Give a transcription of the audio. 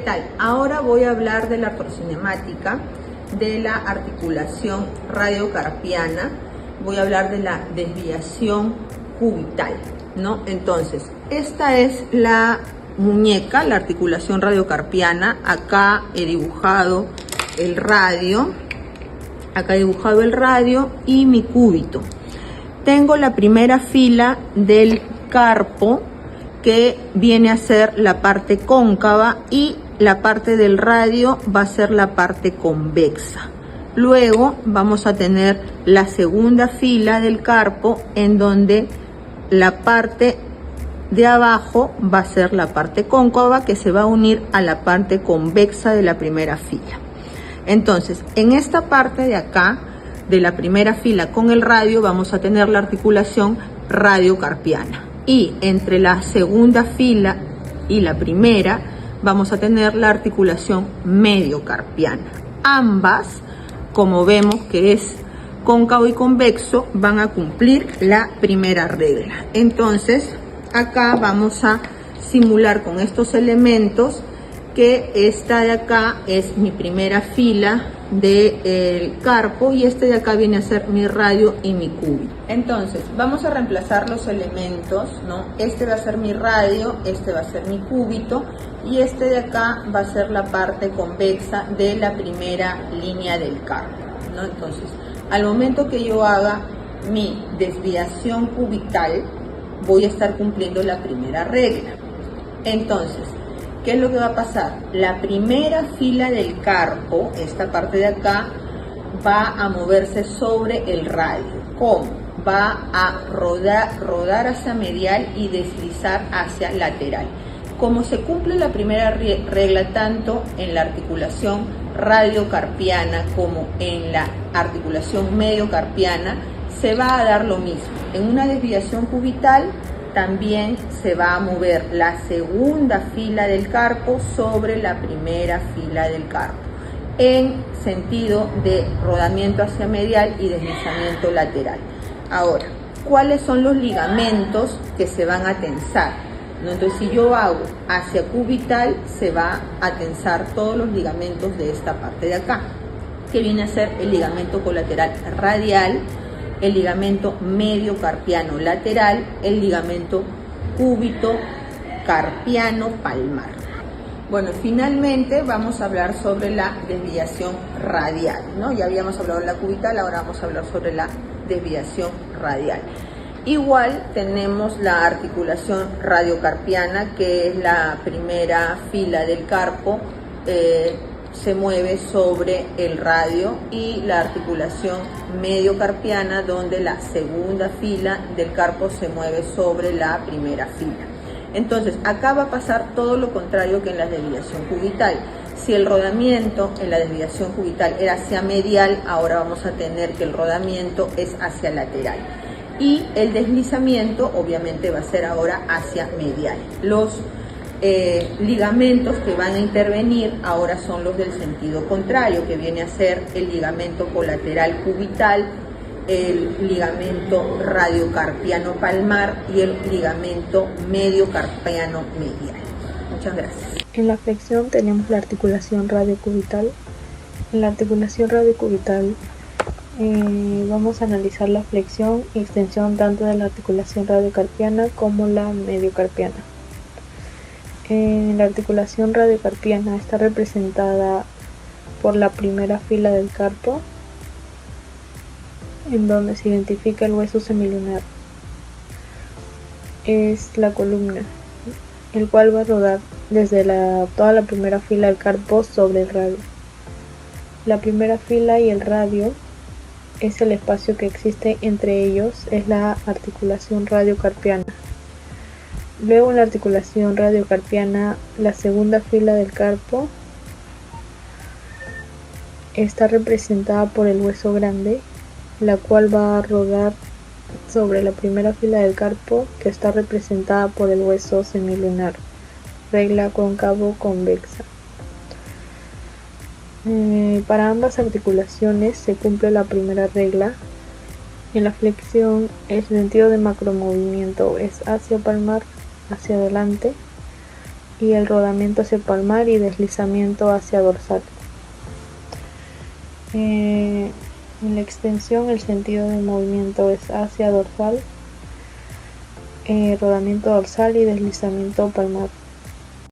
¿Qué tal? Ahora voy a hablar de la artrocinemática, de la articulación radiocarpiana, voy a hablar de la desviación cubital, ¿no? Entonces, esta es la muñeca, la articulación radiocarpiana. Acá he dibujado el radio, y mi cúbito. Tengo la primera fila del carpo, que viene a ser la parte cóncava, y la parte del radio va a ser la parte convexa. Luego vamos a tener la segunda fila del carpo, en donde la parte de abajo va a ser la parte cóncava, que se va a unir a la parte convexa de la primera fila. Entonces, en esta parte de acá, de la primera fila con el radio, vamos a tener la articulación radiocarpiana. Y entre la segunda fila y la primera, vamos a tener la articulación mediocarpiana. Ambas, como vemos que es cóncavo y convexo, van a cumplir la primera regla. Entonces, acá vamos a simular con estos elementos que esta de acá es mi primera fila del carpo y este de acá viene a ser mi radio y mi cúbito. Entonces vamos a reemplazar los elementos, ¿no? Este va a ser mi radio, este va a ser mi cúbito y este de acá va a ser la parte convexa de la primera línea del carpo, ¿no? Entonces, al momento que yo haga mi desviación cubital, voy a estar cumpliendo la primera regla. Entonces, ¿qué es lo que va a pasar? La primera fila del carpo, esta parte de acá, va a moverse sobre el radio. ¿Cómo? Va a rodar hacia medial y deslizar hacia lateral. Como se cumple la primera regla tanto en la articulación radiocarpiana como en la articulación mediocarpiana, se va a dar lo mismo. En una desviación cubital también se va a mover la segunda fila del carpo sobre la primera fila del carpo en sentido de rodamiento hacia medial y deslizamiento lateral. Ahora, ¿cuáles son los ligamentos que se van a tensar? ¿No? Entonces, si yo hago hacia cubital, se va a tensar todos los ligamentos de esta parte de acá, que viene a ser el ligamento colateral radial, el ligamento mediocarpiano lateral, el ligamento cúbito carpiano palmar. Bueno, finalmente vamos a hablar sobre la desviación radial, ¿no? Ya habíamos hablado de la cubital, ahora vamos a hablar sobre la desviación radial. Igual tenemos la articulación radiocarpiana, que es la primera fila del carpo, se mueve sobre el radio, y la articulación mediocarpiana, donde la segunda fila del carpo se mueve sobre la primera fila. Entonces, acá va a pasar todo lo contrario que en la desviación cubital. Si el rodamiento en la desviación cubital era hacia medial, ahora vamos a tener que el rodamiento es hacia lateral. Y el deslizamiento obviamente va a ser ahora hacia medial. Los ligamentos que van a intervenir ahora son los del sentido contrario, que viene a ser el ligamento colateral cubital, el ligamento radiocarpiano palmar y el ligamento mediocarpiano medial. Muchas gracias. En la flexión tenemos la articulación radiocubital. En la articulación radiocubital vamos a analizar la flexión y extensión tanto de la articulación radiocarpiana como la mediocarpiana. En la articulación radiocarpiana está representada por la primera fila del carpo, en donde se identifica el hueso semilunar. Es la columna, el cual va a rodar desde toda la primera fila del carpo sobre el radio. La primera fila y el radio es el espacio que existe entre ellos, es la articulación radiocarpiana. Luego en la articulación radiocarpiana, la segunda fila del carpo está representada por el hueso grande, la cual va a rodar sobre la primera fila del carpo, que está representada por el hueso semilunar, regla cóncavo-convexa. Para ambas articulaciones se cumple la primera regla. En la flexión, el sentido de macromovimiento es hacia palmar, hacia adelante. y el rodamiento hacia palmar y deslizamiento hacia dorsal. En la extensión el sentido de movimiento es hacia dorsal, rodamiento dorsal y deslizamiento palmar.